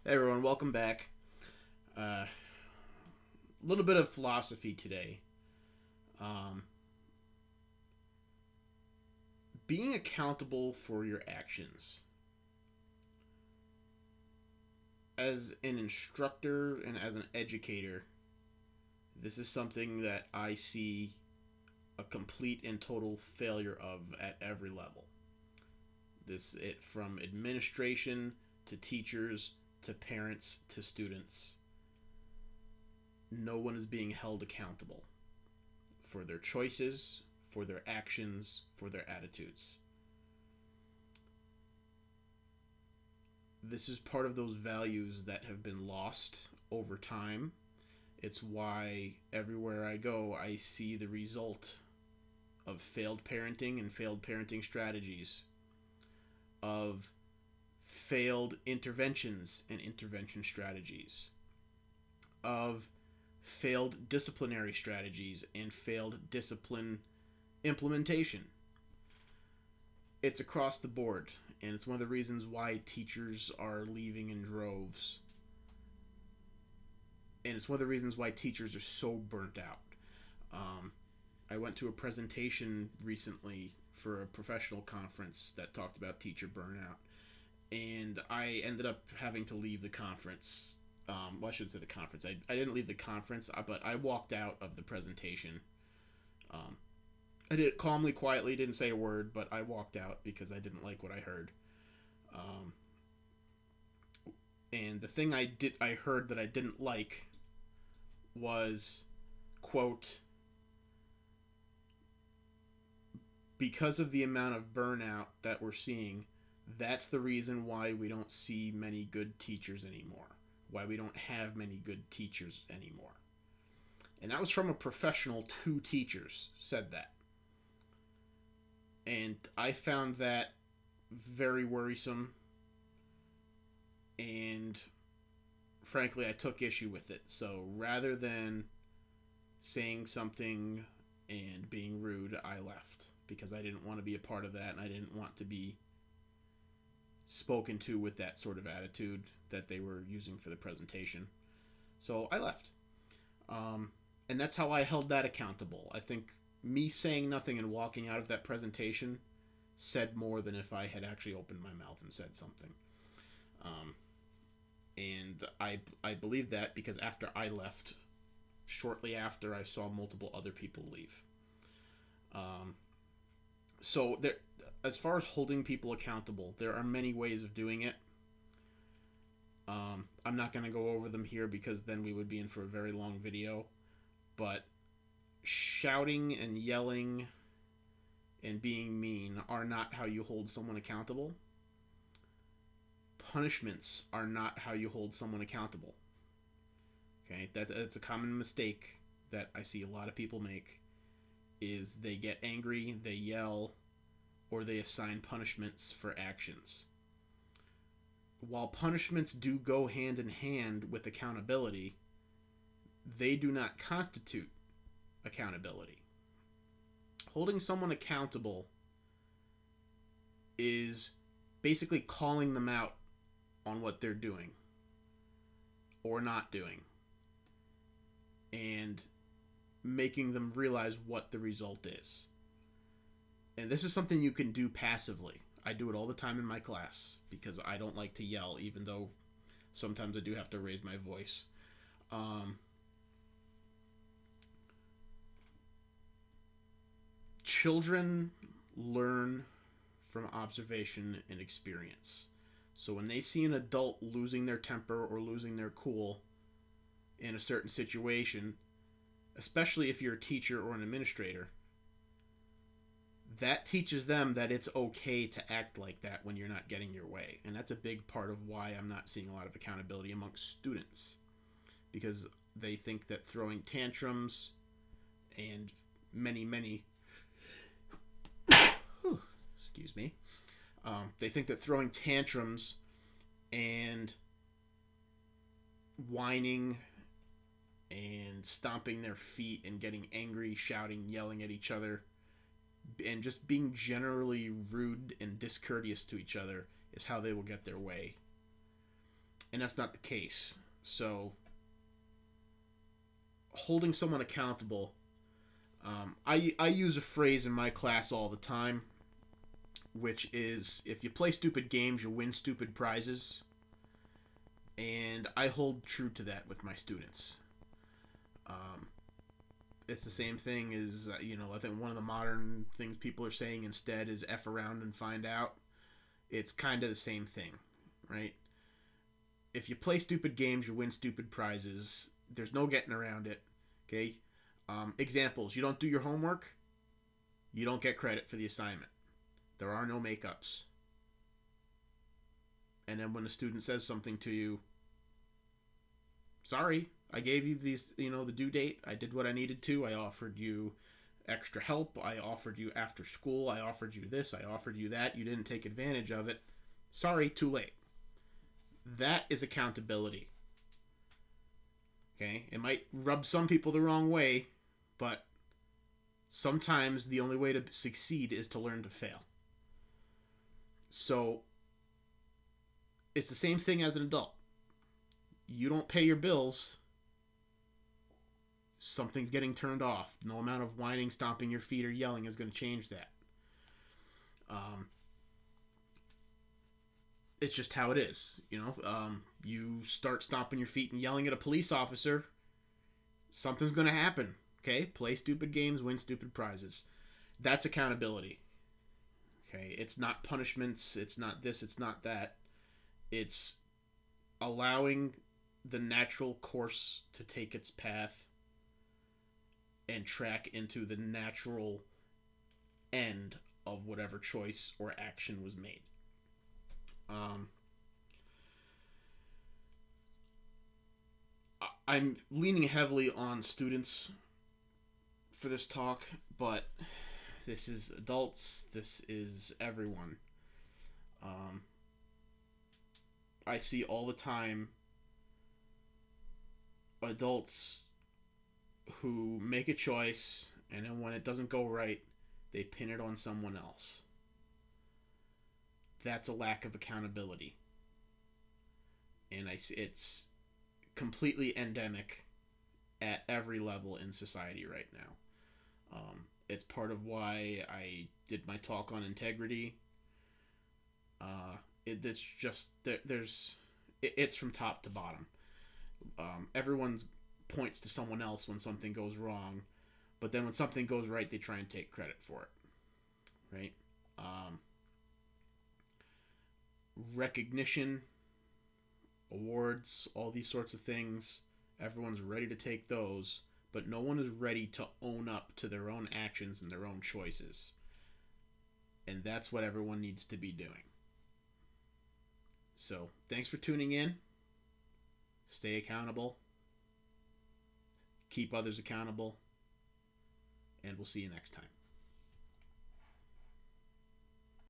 Hey everyone, welcome back. A little bit of philosophy today. Um, Being accountable for your actions. As an instructor and as an educator, this is something that I see a complete and total failure of at every level. This it from administration to teachers to parents to students. No one is being held accountable for their choices, for their actions, for their attitudes. This is part of those values that have been lost over time. It's why everywhere I go, I see the result of failed parenting and failed parenting strategies, of failed interventions and intervention strategies, of failed disciplinary strategies and failed discipline implementation. It's across the board, and it's one of the reasons why teachers are leaving in droves. And it's one of the reasons why teachers are so burnt out. Um, I went to a presentation recently for a professional conference that talked about teacher burnout, and I ended up having to leave the conference. Well, I shouldn't say the conference. I didn't leave the conference, but I walked out of the presentation. Um, I did it calmly, quietly, didn't say a word, but I walked out because I didn't like what I heard. Um, and the thing I heard that I didn't like was, quote, because of the amount of burnout that we're seeing, that's the reason why we don't see many good teachers anymore. Why we don't have many good teachers anymore. And that was from a professional. Two teachers said that. And I found that very worrisome. And frankly, I took issue with it. So rather than saying something and being rude, I left because I didn't want to be a part of that and I didn't want to be spoken to with that sort of attitude that they were using for the presentation. So I left. Um, and that's how I held that accountable. I think me saying nothing and walking out of that presentation said more than if I had actually opened my mouth and said something. Um, and I believe that because after I left, shortly after, I saw multiple other people leave. Um, so there, as far as holding people accountable, there are many ways of doing it. I'm not going to go over them here because then we would be in for a very long video. But shouting and yelling and being mean are not how you hold someone accountable. Punishments are not how you hold someone accountable. Okay, that's a common mistake that I see a lot of people make. Is they get angry, they yell, or they assign punishments for actions. While punishments do go hand in hand with accountability, they do not constitute accountability. Holding someone accountable is basically calling them out on what they're doing or not doing and making them realize what the result is. And this is something you can do passively. I do it all the time in my class because I don't like to yell, even though sometimes I do have to raise my voice. Um, Children learn from observation and experience. So when they see an adult losing their temper or losing their cool in a certain situation, especially if you're a teacher or an administrator, that teaches them that it's okay to act like that when you're not getting your way. And that's a big part of why I'm not seeing a lot of accountability amongst students. Because they think that throwing tantrums and many, excuse me, they think that throwing tantrums and whining and stomping their feet and getting angry, shouting, yelling at each other, and just being generally rude and discourteous to each other is how they will get their way. and that's not the case. So, holding someone accountable, I use a phrase in my class all the time, which is if you play stupid games, you win stupid prizes. And I hold true to that with my students. Um, it's the same thing as, I think one of the modern things people are saying instead is F around and find out. It's kind of the same thing, right? If you play stupid games, you win stupid prizes. There's no getting around it. Okay? Examples: you don't do your homework, you don't get credit for the assignment. There are no makeups. And then when a student says something to you, sorry, I gave you these, the due date. I did what I needed to. I offered you extra help. I offered you after school. I offered you this. I offered you that. You didn't take advantage of it. Sorry, too late. That is accountability. Okay? It might rub some people the wrong way, but sometimes the only way to succeed is to learn to fail. So it's the same thing as an adult. You don't pay your bills, something's getting turned off. No amount of whining, stomping your feet, or yelling is going to change that. It's just how it is. You start stomping your feet and yelling at a police officer, something's going to happen. Okay? Play stupid games, win stupid prizes. That's accountability. Okay? It's not punishments. It's not this. It's not that. It's allowing the natural course to take its path and track into the natural end of whatever choice or action was made. Um, I'm leaning heavily on students for this talk, but this is adults, this is everyone. Um, I see all the time adults who make a choice and then when it doesn't go right, they pin it on someone else. That's a lack of accountability. And it's completely endemic at every level in society right now. It's part of why I did my talk on integrity. It's just it's from top to bottom. Everyone points to someone else when something goes wrong, but then when something goes right, they try and take credit for it, right? Um, Recognition, awards, all these sorts of things. Everyone's ready to take those, but no one is ready to own up to their own actions and their own choices. And that's what everyone needs to be doing. So, thanks for tuning in. Stay accountable. Keep others accountable. And we'll see you next time.